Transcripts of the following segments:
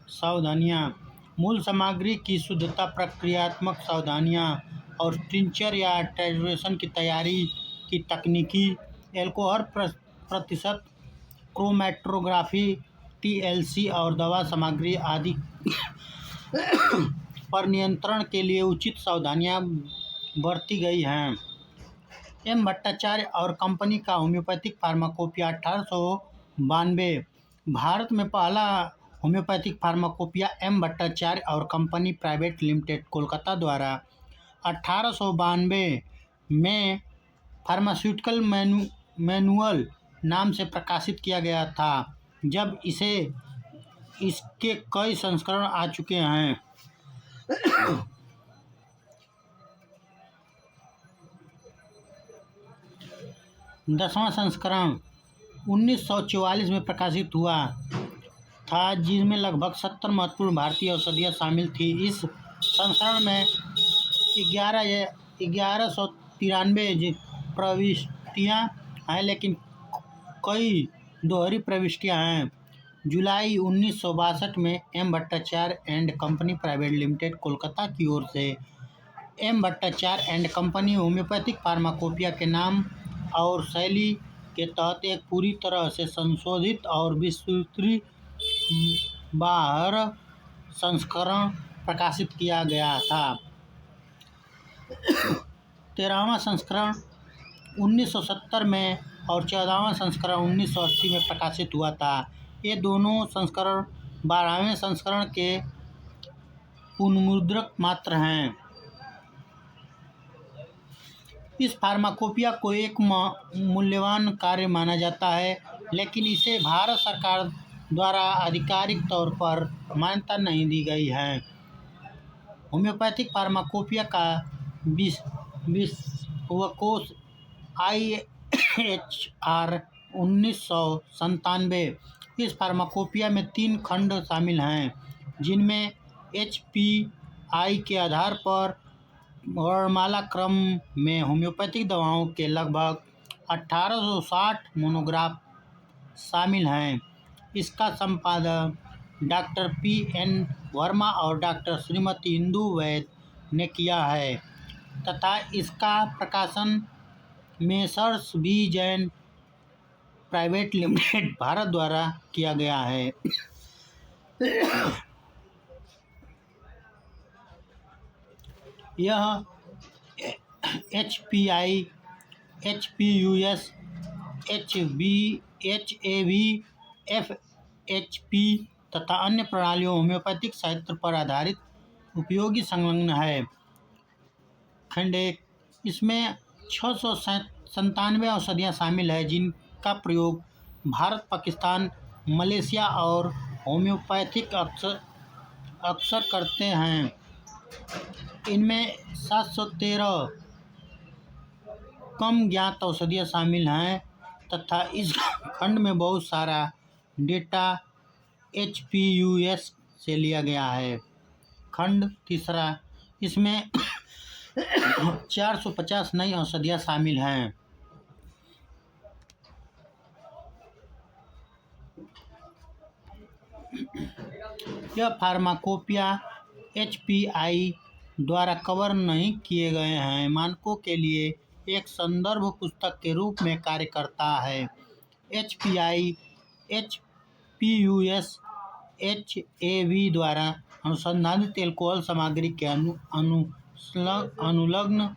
सावधानियाँ। मूल सामग्री की शुद्धता, प्रक्रियात्मक सावधानियाँ और टिंचर या टाइट्रेशन की तैयारी की तकनीकी, अल्कोहल प्रतिशत, क्रोमैटोग्राफी, टीएलसी और दवा सामग्री आदि पर नियंत्रण के लिए उचित सावधानियाँ बरती गई हैं। एम भट्टाचार्य और कंपनी का होम्योपैथिक फार्माकोपिया 1892। भारत में पहला होम्योपैथिक फार्माकोपिया एम भट्टाचार्य और कंपनी प्राइवेट लिमिटेड कोलकाता द्वारा 1892 में फार्मास्यूटिकल मैनुअल नाम से प्रकाशित किया गया था, जब इसके कई संस्करण आ चुके हैं। 10वां संस्करण 1944 में प्रकाशित हुआ था, जिसमें लगभग 70 महत्वपूर्ण भारतीय औषधियाँ शामिल थीं। इस संस्करण में 1193 प्रविष्टियाँ हैं, लेकिन कई दोहरी प्रविष्टियाँ हैं। जुलाई 1962 में M Bhattacharya and company private limited Kolkata की ओर से M Bhattacharya and company homoeopathic pharmacopoeia के नाम और शैली के तहत एक पूरी तरह से संशोधित और विस्तृत बाहर संस्करण प्रकाशित किया गया था। 13वां संस्करण 1970 में और 14वां संस्करण 1980 में प्रकाशित हुआ था। ये दोनों संस्करण 12वें संस्करण के पुनर्मुद्रक मात्र हैं। इस फार्माकोपिया को एक मूल्यवान कार्य माना जाता है, लेकिन इसे भारत सरकार द्वारा आधिकारिक तौर पर मान्यता नहीं दी गई है। होम्योपैथिक फार्माकोपिया का विश्वकोश IHR 1997। इस फार्माकोपिया में 3 खंड शामिल हैं, जिनमें HPI के आधार पर वर्णमाला क्रम में होम्योपैथिक दवाओं के लगभग 1860 मोनोग्राफ शामिल हैं। इसका संपादन डॉक्टर PN वर्मा और डॉक्टर श्रीमती इंदु वैद ने किया है तथा इसका प्रकाशन Messrs B Jain private limited Bharat द्वारा किया गया है। यह HPI, HPUS, HAV, FHP तथा अन्य प्रणालियों होम्योपैथिक साहित्य पर आधारित उपयोगी संलग्न है। खंड 1, इसमें 697 औषधियाँ शामिल हैं, जिनका प्रयोग भारत, पाकिस्तान, मलेशिया और होम्योपैथिक अक्सर करते हैं। इनमें 713 कम ज्ञात औषधियाँ शामिल हैं तथा इस खंड में बहुत सारा डेटा HPUS से लिया गया है। खंड 3, इसमें 450 नई औषधियाँ शामिल हैं। यह फार्माकोपिया HPI द्वारा कवर नहीं किए गए हैं मानकों के लिए एक संदर्भ पुस्तक के रूप में कार्य करता है। HPI, HPUS, HAV द्वारा अनुसंधानित अल्कोहल सामग्री के अनुलग्न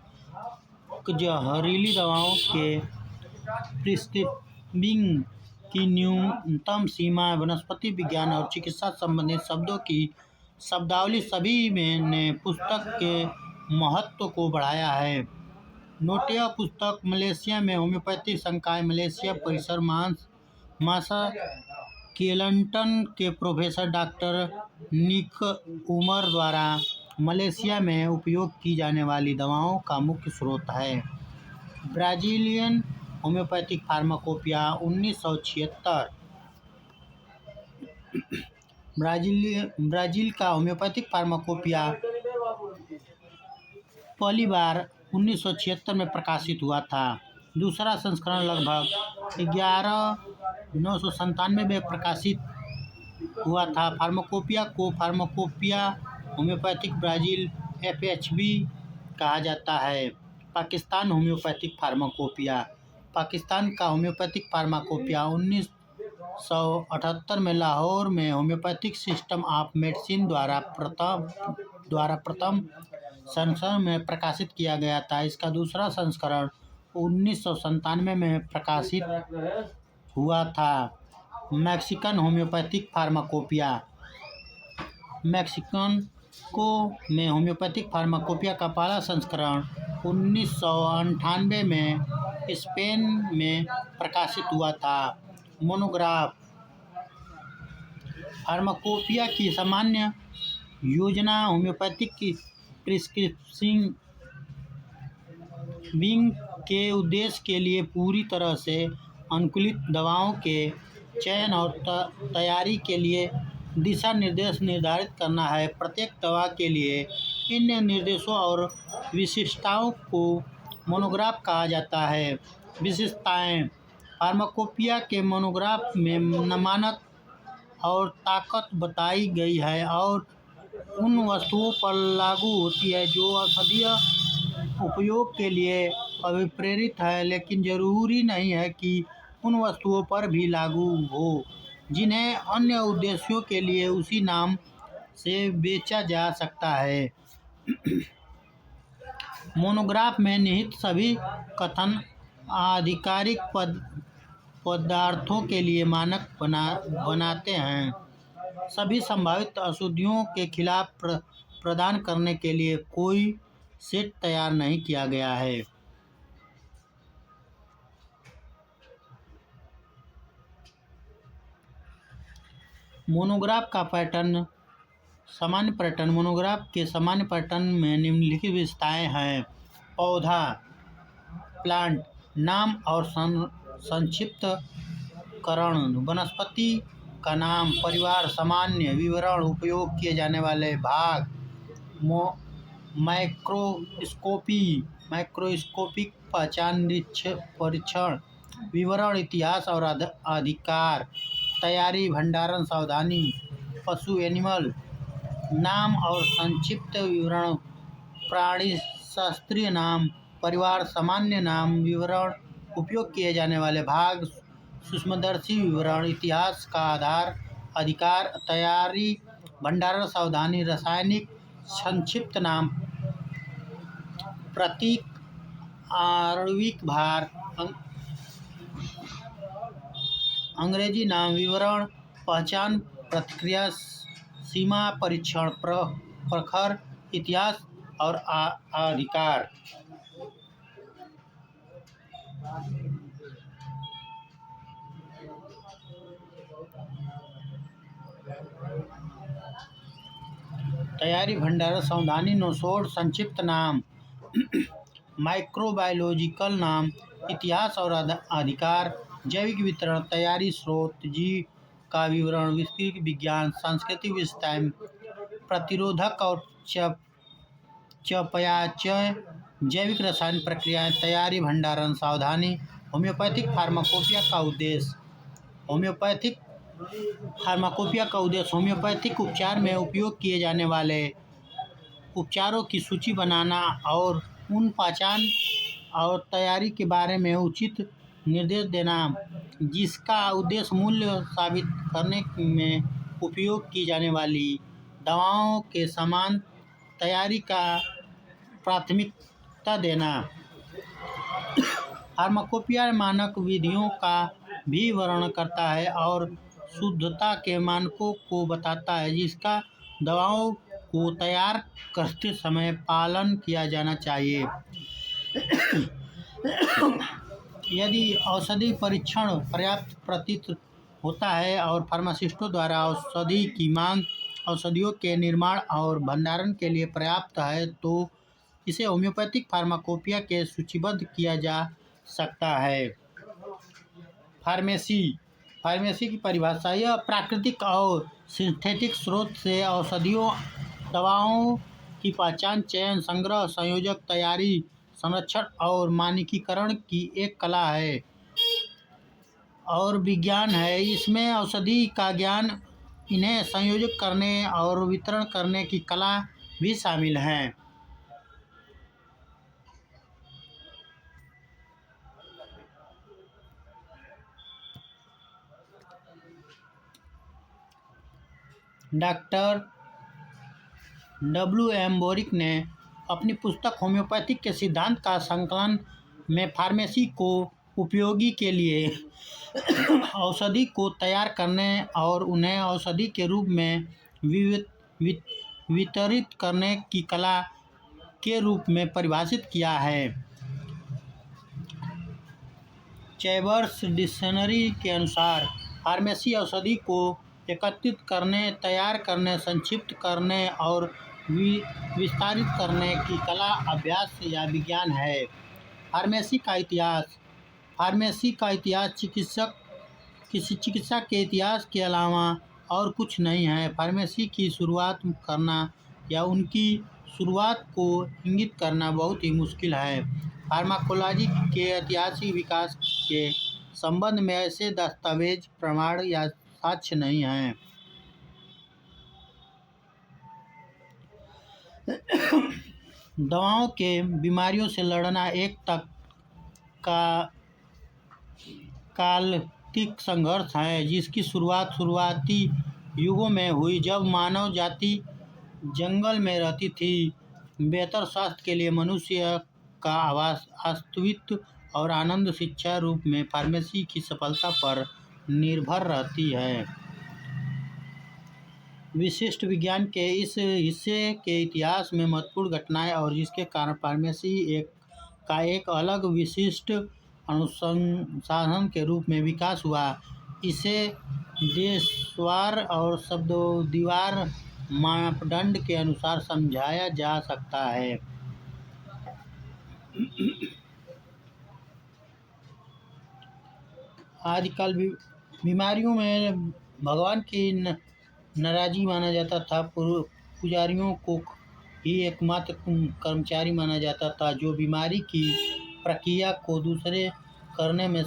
जहरीली दवाओं के प्रिस्क्रिबिंग की न्यूनतम सीमा, वनस्पति विज्ञान और चिकित्सा संबंधित शब्दों की शब्दावली सभी ने पुस्तक के महत्व को बढ़ाया है। नोट: यह पुस्तक मलेशिया में होम्योपैथिक संकाय मलेशिया परिसर मासाकेलटन के प्रोफेसर डॉक्टर निक उमर द्वारा मलेशिया में उपयोग की जाने वाली दवाओं का मुख्य स्रोत है। Brazilian homeopathic pharmacopoeia 1976। ब्राज़ील का होम्योपैथिक फार्माकोपिया पहली बार 1976 में प्रकाशित हुआ था। दूसरा संस्करण लगभग 11,997 में प्रकाशित हुआ था। फार्माकोपिया को फार्माकोपिया होम्योपैथिक ब्राज़ील FHB कहा जाता है। Pakistan homeopathic pharmacopoeia. पाकिस्तान का होम्योपैथिक फार्माकोपिया 1978 में लाहौर में होम्योपैथिक सिस्टम ऑफ मेडिसिन द्वारा प्रथम संस्करण में प्रकाशित किया गया था। इसका दूसरा संस्करण 1997 में प्रकाशित हुआ था। Mexican homeopathic pharmacopoeia. मैक्सिको में होम्योपैथिक फार्माकोपिया का पहला संस्करण 1998 में स्पेन में प्रकाशित हुआ था। मोनोग्राफ। फार्माकोपिया की सामान्य योजना होम्योपैथिक की प्रिस्क्रिप्शिंग के उद्देश्य के लिए पूरी तरह से अनुकूलित दवाओं के चयन और तैयारी के लिए दिशा निर्देश निर्धारित करना है। प्रत्येक दवा के लिए इन निर्देशों और विशिष्टताओं को मोनोग्राफ कहा जाता है। विशेषताएं। फार्माकोपिया के मोनोग्राफ में मानक और ताकत बताई गई है और उन वस्तुओं पर लागू होती है जो औषधीय उपयोग के लिए अभिप्रेरित है, लेकिन जरूरी नहीं है कि उन वस्तुओं पर भी लागू हो जिन्हें अन्य उद्देश्यों के लिए उसी नाम से बेचा जा सकता है। मोनोग्राफ में निहित सभी कथन आधिकारिक पदार्थों के लिए मानक बनाते हैं। सभी संभावित अशुद्धियों के खिलाफ प्रदान करने के लिए कोई सेट तैयार नहीं किया गया है। मोनोग्राफ का पैटर्न। सामान्य पैटर्न। मोनोग्राफ के सामान्य पैटर्न में निम्नलिखित विशेषताएं हैं। पौधा प्लांट नाम और संक्षिप्तकरण। वनस्पति का नाम, परिवार, सामान्य विवरण, उपयोग किए जाने वाले भाग। माइक्रोस्कोपिक पहचान परीक्षण, विवरण, इतिहास और अधिकार। तैयारी, भंडारण, सावधानी। पशु एनिमल नाम और संक्षिप्त विवरण, प्राणी शास्त्रीय नाम, परिवार, सामान्य नाम, विवरण, उपयोग किए जाने वाले भाग, सूक्ष्मदर्शी विवरण, इतिहास का आधार, अधिकार। तैयारी, भंडारण, सावधानी। रासायनिक संक्षिप्त नाम, प्रतीक, आणविक भार, अंग्रेजी नाम, विवरण, पहचान, प्रतिक्रिया, सीमा, परीक्षण, प्रखर, इतिहास और अधिकार। तैयारी, भंडारण, सावधानी। नोसोड संक्षिप्त नाम, माइक्रोबायोलॉजिकल नाम, इतिहास और अधिकार। जैविक वितरण, तैयारी, स्रोत, जीव का विवरण, विस्तृत विज्ञान, सांस्कृतिक विशेषताएं, प्रतिरोधक और चयापचय, जैविक रासायनिक प्रक्रियाएं। तैयारी, भंडारण, सावधानी। होम्योपैथिक फार्माकोपिया का उद्देश्य। होम्योपैथिक उपचार में उपयोग किए जाने वाले उपचारों की सूची बनाना और उन पहचान और तैयारी के बारे में उचित निर्देश देना जिसका उद्देश्य मूल्य साबित करने में उपयोग की जाने वाली दवाओं के समान तैयारी का प्राथमिकता देना। फार्माकोपिया मानक विधियों का भी वर्णन करता है और शुद्धता के मानकों को बताता है जिसका दवाओं को तैयार करते समय पालन किया जाना चाहिए। यदि औषधि परीक्षण पर्याप्त प्रतीत होता है और फार्मासिस्टों द्वारा औषधि की मांग औषधियों के निर्माण और भंडारण के लिए पर्याप्त है तो इसे होम्योपैथिक फार्माकोपिया के सूचीबद्ध किया जा सकता है। फार्मेसी की परिभाषा। यह प्राकृतिक और सिंथेटिक स्रोत से औषधियों दवाओं की पहचान, चयन, संग्रह, संयोजक, तैयारी, संरक्षण और मानकीकरण की एक कला है और विज्ञान है। इसमें औषधि का ज्ञान इन्हें संयोजित करने और वितरण करने की कला भी शामिल है। Doctor W.M. बोरिक ने अपनी पुस्तक होम्योपैथिक के सिद्धांत का संकलन में फार्मेसी को उपयोगी के लिए औषधि को तैयार करने और उन्हें औषधि के रूप में वितरित करने की कला के रूप में परिभाषित किया है। चैबर्स डिक्शनरी के अनुसार फार्मेसी औषधि को एकत्रित करने, तैयार करने, संक्षिप्त करने और विस्तारित करने की कला, अभ्यास या विज्ञान है। फार्मेसी का इतिहास। फार्मेसी का इतिहास चिकित्सा के इतिहास के अलावा और कुछ नहीं है। फार्मेसी की शुरुआत करना या उनकी शुरुआत को इंगित करना बहुत ही मुश्किल है। फार्माकोलॉजी के ऐतिहासिक विकास के संबंध में ऐसे दस्तावेज, प्रमाण या साक्ष्य नहीं हैं। दवाओं के बीमारियों से लड़ना एक तक का काल्पनिक संघर्ष है जिसकी शुरुआत शुरुआती युगों में हुई जब मानव जाति जंगल में रहती थी। बेहतर स्वास्थ्य के लिए मनुष्य का अस्तित्व और आनंद शिक्षा रूप में फार्मेसी की सफलता पर निर्भर रहती है। विशिष्ट विज्ञान के इस हिस्से के इतिहास में महत्वपूर्ण घटनाएं और जिसके कारण फार्मेसी का एक अलग विशिष्ट अनुसंधान के रूप में विकास हुआ, इसे देशवार और शब्दों-दीवार मापदंड के अनुसार समझाया जा सकता है। आजकल बीमारियों में भगवान की नाराजगी माना जाता था। पुजारियों को ही एकमात्र कर्मचारी माना जाता था जो बीमारी की प्रक्रिया को दूर करने में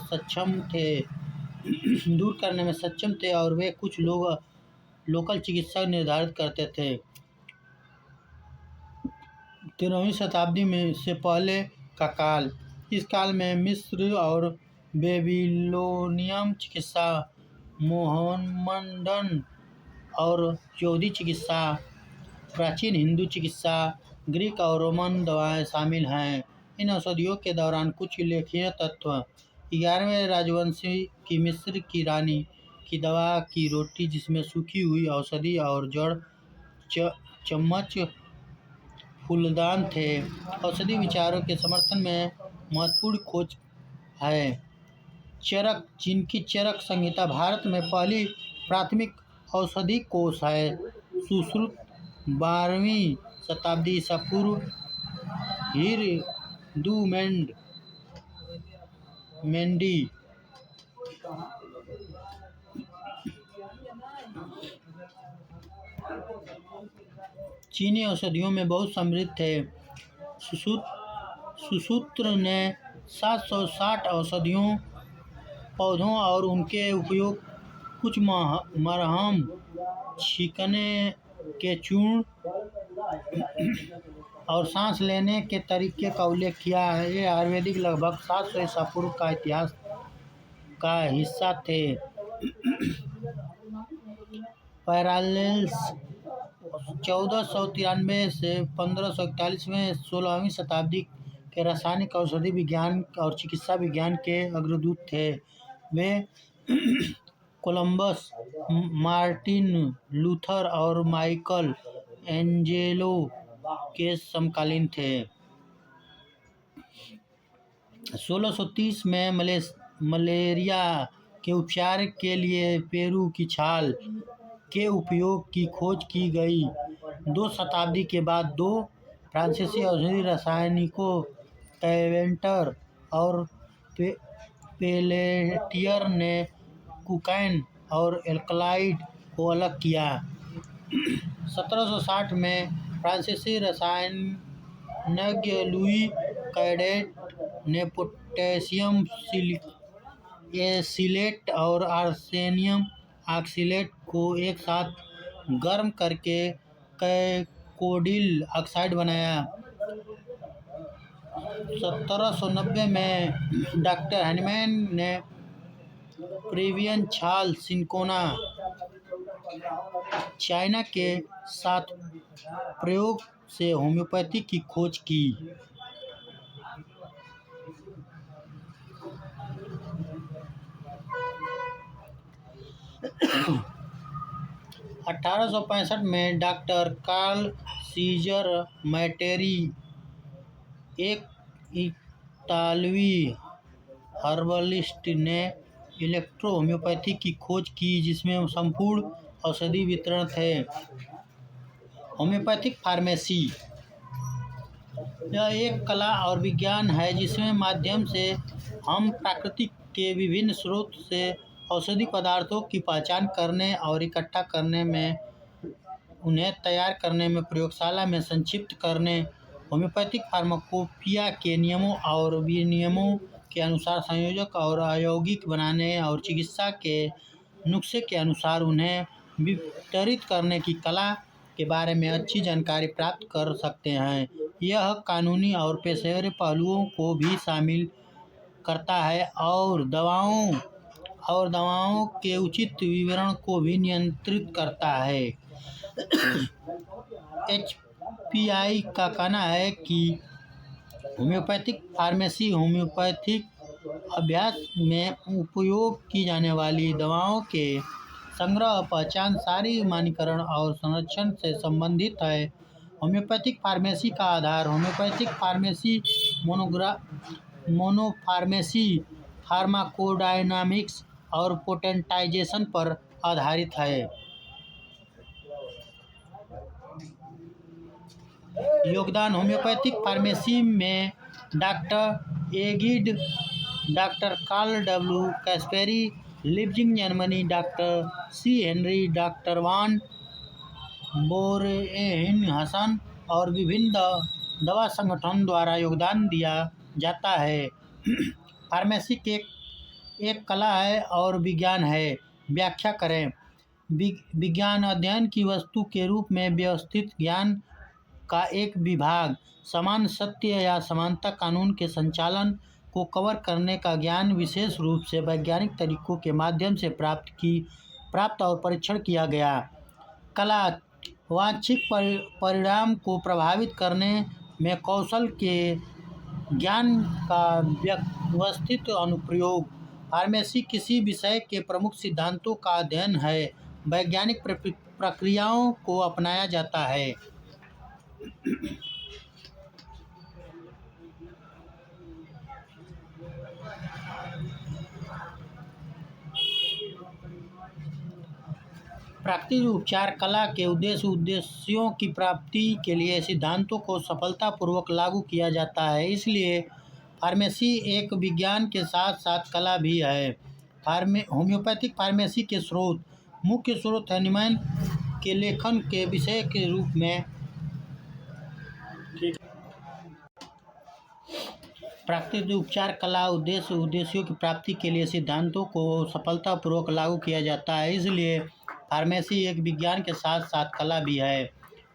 सक्षम थे और वे कुछ लोकल चिकित्सक निर्धारित करते थे। 13वीं शताब्दी में से पहले का काल। इस काल में मिस्र और बेबीलोनियन चिकित्सा, मोहम्मडन और यहूदी चिकित्सा, प्राचीन हिंदू चिकित्सा, ग्रीक और रोमन दवाएं शामिल हैं। इन औषधियों के दौरान कुछ उल्लेखनीय तत्व: 11वें राजवंश की मिस्र की रानी की दवा की रोटी जिसमें सूखी हुई औषधि और जड़ चम्मच फूलदान थे। औषधि विचारों के समर्थन में महत्वपूर्ण खोज है। चरक, जिनकी चरक संहिता भारत में पहली प्राथमिक औषधि कोश है। सुश्रुत 12वीं शताब्दी ईसा पूर्व। मेंडी चीनी औषधियों में बहुत समृद्ध थे। सुश्रुत ने 760 औषधियों, पौधों और उनके उपयोग, कुछ मरहम, छींकने के चूर्ण और सांस लेने के तरीके का उल्लेख किया है। ये आयुर्वेदिक लगभग 700 ईसा पूर्व का इतिहास का हिस्सा थे। पैरालेल्स 1493 से 1541 में 16वीं शताब्दी के रासायनिक औषधि विज्ञान और चिकित्सा विज्ञान के अग्रदूत थे। वे कोलंबस, मार्टिन लूथर और माइकल एंजेलो के समकालीन थे। 1630 में मलेरिया के उपचार के लिए पेरू की छाल के उपयोग की खोज की गई। 2 शताब्दी के बाद 2 फ्रांसीसी औषधि रसायनिकों कैवेंटर और पेलेटियर ने कोकाइन और एल्कलॉइड को अलग किया। 1760 में फ्रांसीसी रसायनज्ञ लुई कैडेट ने पोटेशियम सिलेट और आर्सेनियम ऑक्सलेट को एक साथ गर्म करके कैकोडिल ऑक्साइड बनाया। 1790 में डॉक्टर हैनीमैन ने प्रेवियन छाल सिंकोना चाइना के साथ प्रयोग से होम्योपैथी की खोज की। 1865 में डॉक्टर कार्ल सीजर मैटेरी, एक इतालवी हर्बलिस्ट, ने इलेक्ट्रो होम्योपैथी की खोज की जिसमें संपूर्ण औषधि वितरण थे। होम्योपैथिक फार्मेसी यह एक कला और विज्ञान है जिसमें माध्यम से हम प्रकृति के विभिन्न स्रोत से औषधि पदार्थों की पहचान करने और इकट्ठा करने में, उन्हें तैयार करने में, प्रयोगशाला में संक्षिप्त करने, होम्योपैथिक फार्माकोपिया के नियमों और विनियमों के अनुसार संयोजक और अयौगिक बनाने और चिकित्सा के नुस्खे के अनुसार उन्हें वितरित करने की कला के बारे में अच्छी जानकारी प्राप्त कर सकते हैं। यह कानूनी और पेशेवर पहलुओं को भी शामिल करता है और दवाओं के उचित विवरण को भी नियंत्रित करता है। HPI का कहना है कि होम्योपैथिक फार्मेसी होम्योपैथिक अभ्यास में उपयोग की जाने वाली दवाओं के संग्रह, पहचान, सारी मानकीकरण और संरक्षण से संबंधित है। होम्योपैथिक फार्मेसी का आधार होम्योपैथिक फार्मेसी मोनोफार्मेसी, फार्माकोडायनामिक्स और पोटेंटाइजेशन पर आधारित है। योगदान होम्योपैथिक फार्मेसी में doctor Aegidi, doctor Carl W Caspari, Leipzig Germany, doctor C Henry, doctor von Boenninghausen और विभिन्न दवा संगठनों द्वारा योगदान दिया जाता है। फार्मेसी एक कला है और विज्ञान है। व्याख्या करें। विज्ञान अध्ययन की वस्तु के रूप में व्यवस्थित ज्ञान का एक विभाग, समान सत्य या समानता कानून के संचालन को कवर करने का ज्ञान, विशेष रूप से वैज्ञानिक तरीकों के माध्यम से प्राप्त और परीक्षण किया गया। कला वांछित परिणाम को प्रभावित करने में कौशल के ज्ञान का व्यवस्थित अनुप्रयोग। फार्मेसी किसी विषय के प्रमुख सिद्धांतों का अध्ययन है। वैज्ञानिक प्रक्रियाओं को अपनाया जाता है। प्राकृतिक उपचार कला के उद्देश्यों की प्राप्ति के लिए सिद्धांतों को सफलतापूर्वक लागू किया जाता है। इसलिए फार्मेसी एक विज्ञान के साथ साथ कला भी है। होम्योपैथिक फार्मेसी के स्रोत। मुख्य स्रोत हैनीमैन के लेखन के विषय के रूप में प्राकृतिक उपचार कला उद्देश्यों की प्राप्ति के लिए सिद्धांतों को सफलतापूर्वक लागू किया जाता है। इसलिए फार्मेसी एक विज्ञान के साथ साथ कला भी है।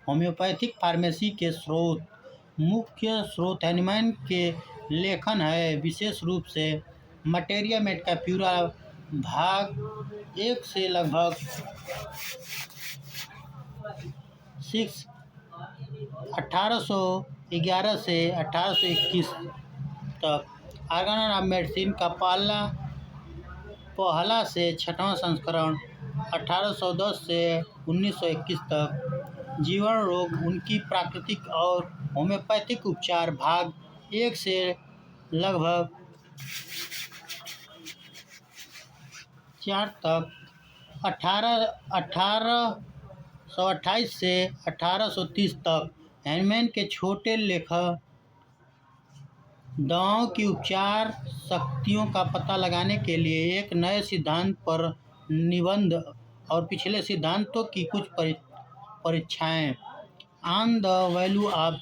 होम्योपैथिक फार्मेसी के स्रोत। मुख्य स्रोत हैनीमैन के लेखन है, विशेष रूप से मटेरिया मेडिका प्यूरा भाग 1 से लगभग 6 1811 से 1821 तक। ऑर्गन ऑफ मेडिसिन का पहला से 6वां संस्करण 1810 से 1921 तक। जीवन रोग, उनकी प्राकृतिक और होम्योपैथिक उपचार भाग 1 से लगभग 4 तक। 1828 से 1830 तक। हैनीमैन के छोटे लेखक दवाओं की उपचार शक्तियों का पता लगाने के लिए एक नए सिद्धांत पर निबंध और पिछले सिद्धांतों की कुछ परीक्षाएं। On the value of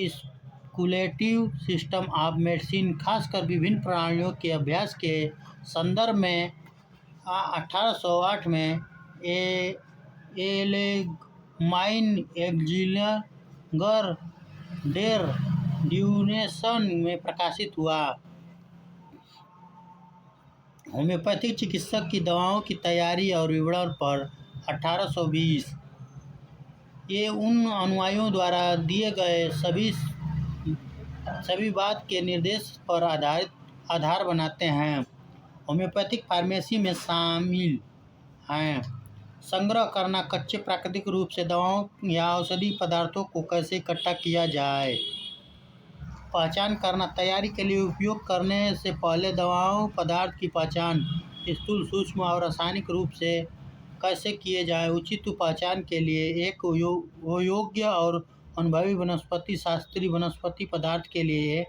speculative system of medicine, खासकर विभिन्न प्रणालियों के अभ्यास के संदर्भ में 1808 में ए एलेगमाइन एक्जिलगर डेर ड्यूरेशन में प्रकाशित हुआ। होम्योपैथिक चिकित्सक की दवाओं की तैयारी और विवरण पर 1820। ये उन अनुयायियों द्वारा दिए गए सभी बात के निर्देश पर आधार बनाते हैं। होम्योपैथिक फार्मेसी में शामिल हैं: संग्रह करना, कच्चे प्राकृतिक रूप से दवाओं या औषधीय पदार्थों को कैसे इकट्ठा किया जाए। पहचान करना, तैयारी के लिए उपयोग करने से पहले दवाओं पदार्थ की पहचान स्थूल, सूक्ष्म और रासायनिक रूप से कैसे किए जाएं। उचित पहचान के लिए एक योग्य और अनुभवी वनस्पति शास्त्री वनस्पति पदार्थ के लिए,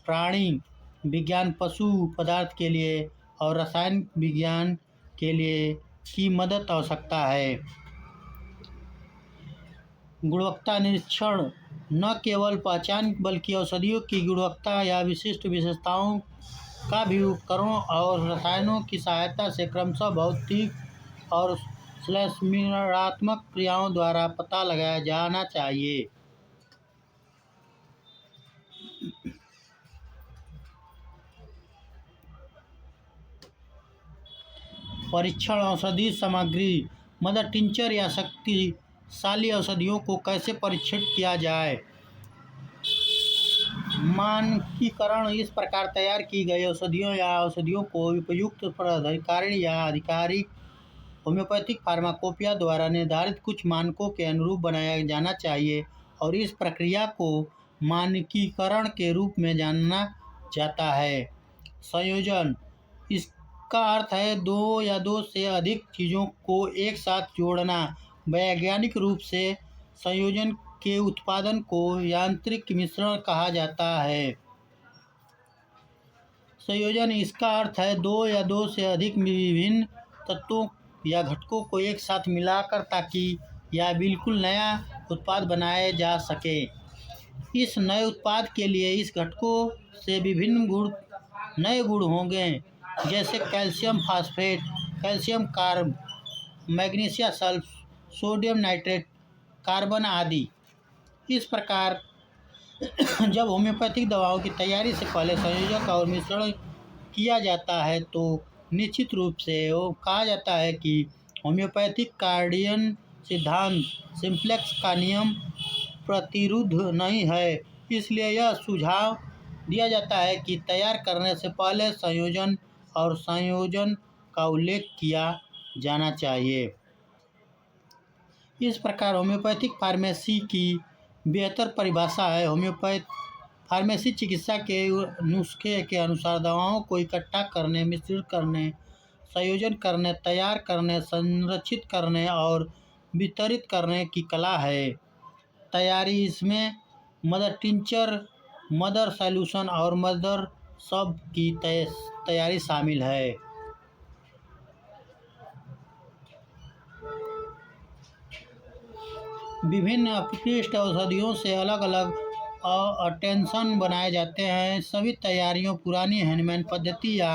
प्राणी विज्ञान पशु पदार्थ के लिए और रसायन विज्ञान के लिए की मदद आवश्यकता है। गुणवत्ता निरीक्षण न केवल पहचान बल्कि औषधियों की गुणवत्ता या विशिष्ट विशेषताओं का भी उपकरणों और रसायनों की सहायता से क्रमशः भौतिक और श्लेष्मात्मक क्रियाओं द्वारा पता लगाया जाना चाहिए। परीक्षण औषधि सामग्री, मदर टिंचर या शक्तिशाली औषधियों को कैसे परीक्षित किया जाए। मानकीकरण, इस प्रकार तैयार की गई औषधियों या औषधियों को उपयुक्त प्राधिकरण या आधिकारिक होम्योपैथिक फार्माकोपिया द्वारा निर्धारित कुछ मानकों के अनुरूप बनाया जाना चाहिए और इस प्रक्रिया को मानकीकरण के रूप में जाना जाता है। संयोजन, इसका अर्थ है दो या दो से अधिक चीज़ों को एक साथ जोड़ना। वैज्ञानिक रूप से संयोजन के उत्पादन को यांत्रिक मिश्रण कहा जाता है। संयोजन, इसका अर्थ है दो या दो से अधिक विभिन्न तत्वों या घटकों को एक साथ मिलाकर ताकि यह बिल्कुल नया उत्पाद बनाया जा सके। इस नए उत्पाद के लिए इस घटकों से विभिन्न नए गुण होंगे, जैसे calcium phosphate, calcium carb, magnesium sulph, sodium nitrate, carbon आदि। इस प्रकार जब होम्योपैथिक दवाओं की तैयारी से पहले संयोजक और मिश्रण किया जाता है तो निश्चित रूप से वो कहा जाता है कि होम्योपैथिक कार्डियन सिद्धांत सिम्प्लेक्स का नियम प्रतिरुद्ध नहीं है। इसलिए यह सुझाव दिया जाता है कि तैयार करने से पहले संयोजन और संयोजन का उल्लेख किया जाना चाहिए। इस प्रकार होम्योपैथिक फार्मेसी की बेहतर परिभाषा है। होम्योपैथ फार्मेसी चिकित्सा के नुस्खे के अनुसार दवाओं को इकट्ठा करने, मिश्रित करने, संयोजन करने, तैयार करने, संरक्षित करने और वितरित करने की कला है। तैयारी, इसमें मदर टिंचर, मदर सॉल्यूशन और मदर सब की तैयारी शामिल है। विभिन्न अपशिष्ट औषधियों से अलग अलग अटेंशन बनाए जाते हैं। सभी तैयारियों पुरानी हैनमैन पद्धति या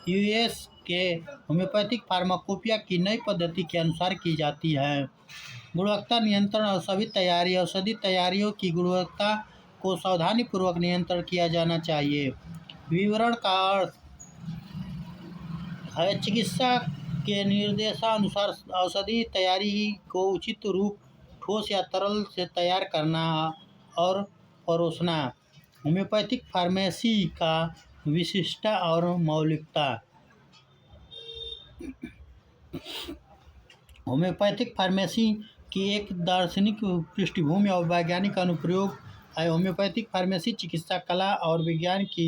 यूएस के होम्योपैथिक फार्माकोपिया की नई पद्धति के अनुसार की जाती है। गुणवत्ता नियंत्रण और सभी तैयारी औषधि तैयारियों की गुणवत्ता को सावधानीपूर्वक नियंत्रण किया जाना चाहिए। विवरण का अर्थ है चिकित्सा के निर्देशानुसार औषधि तैयारी को उचित रूप, ठोस या तरल से तैयार करना और परोसना। होम्योपैथिक फार्मेसी का विशिष्टता और मौलिकता। होम्योपैथिक फार्मेसी की एक दार्शनिक पृष्ठभूमि और वैज्ञानिक अनुप्रयोग है। होम्योपैथिक फार्मेसी चिकित्सा कला और विज्ञान की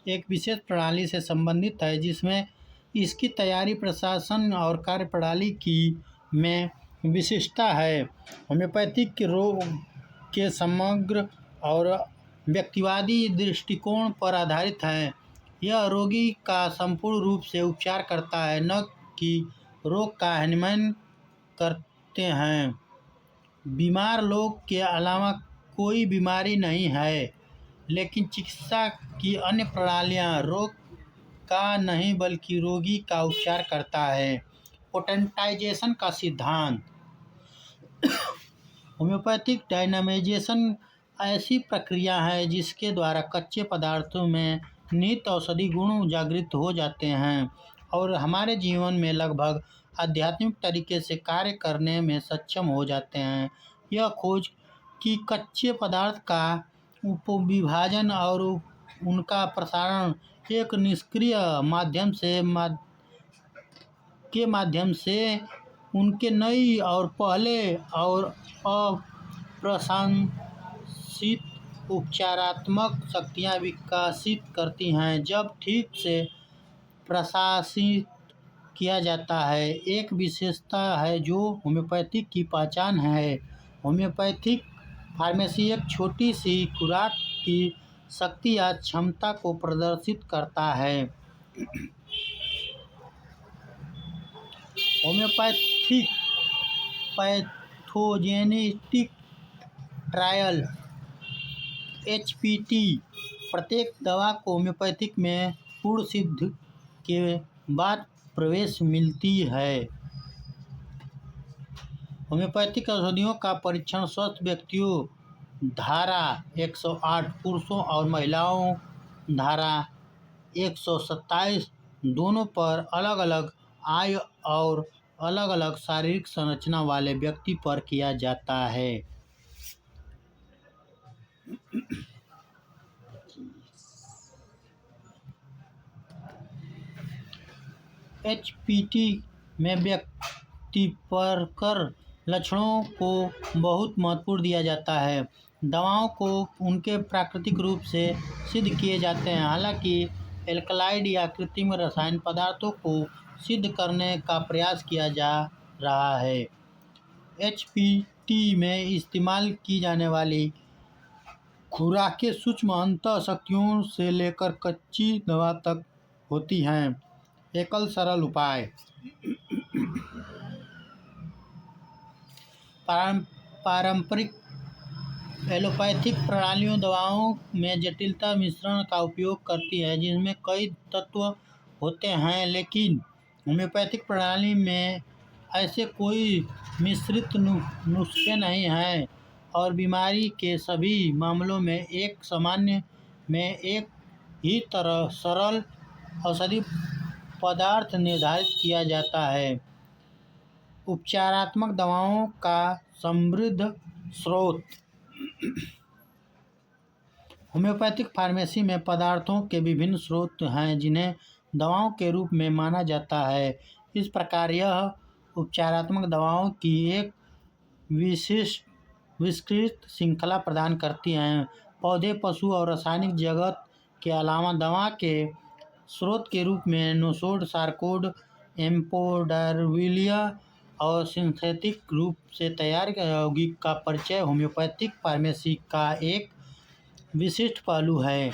एक विशेष प्रणाली से संबंधित है जिसमें इसकी तैयारी, प्रशासन और कार्यप्रणाली की में विशिष्टता है। होम्योपैथिक के रोग के समग्र और व्यक्तिवादी दृष्टिकोण पर आधारित है। यह रोगी का संपूर्ण रूप से उपचार करता है, न कि रोग का हैनमैन करते हैं। बीमार लोग के अलावा कोई बीमारी नहीं है, लेकिन चिकित्सा की अन्य प्रणालियां रोग का नहीं बल्कि रोगी का उपचार करता है। पोटेंटाइजेशन का सिद्धांत। होम्योपैथिक डायनामाइजेशन ऐसी प्रक्रिया है जिसके द्वारा कच्चे पदार्थों में निहित औषधि गुण जागृत हो जाते हैं और हमारे जीवन में लगभग आध्यात्मिक तरीके से कार्य करने में सक्षम हो जाते हैं। यह खोज कि कच्चे पदार्थ का उपविभाजन और उनका प्रसारण एक निष्क्रिय माध्यम से उनके नई और पहले और अप्रशंसित उपचारात्मक शक्तियाँ विकसित करती हैं जब ठीक से प्रशासित किया जाता है। एक विशेषता है जो होम्योपैथी की पहचान है। होम्योपैथिक फार्मेसी एक छोटी सी खुराक की शक्ति या क्षमता को प्रदर्शित करता है। होम्योपैथिक पैथोजेनेटिक ट्रायल (HPT) प्रत्येक दवा को होम्योपैथिक में पूर्ण सिद्धि के बाद प्रवेश मिलती है। होम्योपैथिक औषधियों का परीक्षण स्वस्थ व्यक्तियों धारा 108 पुरुषों और महिलाओं धारा 127 दोनों पर अलग-अलग आयु और अलग-अलग शारीरिक संरचना वाले व्यक्ति पर किया जाता है। HPT में व्यक्तिपरक लक्षणों को बहुत महत्व दिया जाता है। दवाओं को उनके प्राकृतिक रूप से सिद्ध किए जाते हैं, हालांकि एल्कलॉइड या कृत्रिम रसायन पदार्थों को सिद्ध करने का प्रयास किया जा रहा है। HPT में इस्तेमाल की जाने वाली खुराकें सूक्ष्म अंतःशक्तियों से लेकर कच्ची दवा तक होती हैं। एकल सरल उपाय। पारंपरिक एलोपैथिक प्रणालियों दवाओं में जटिलता मिश्रण का उपयोग करती है जिसमें कई तत्व होते हैं, लेकिन होम्योपैथिक प्रणाली में ऐसे कोई मिश्रित नुस्खे नहीं हैं और बीमारी के सभी मामलों में एक ही सरल औषधि पदार्थ निर्धारित किया जाता है। उपचारात्मक दवाओं का समृद्ध स्रोत। होम्योपैथिक फार्मेसी में पदार्थों के विभिन्न स्रोत हैं जिन्हें दवाओं के रूप में माना जाता है। इस प्रकार यह उपचारात्मक दवाओं की एक विस्तृत श्रृंखला प्रदान करती है। पौधे, पशु और रासायनिक जगत के अलावा दवा के स्रोत के रूप में नोसोड, सारकोड, एम्फोडरविलिया और सिंथेटिक रूप से तैयार यौगिक का परिचय होम्योपैथिक फार्मेसी का एक विशिष्ट पहलू है।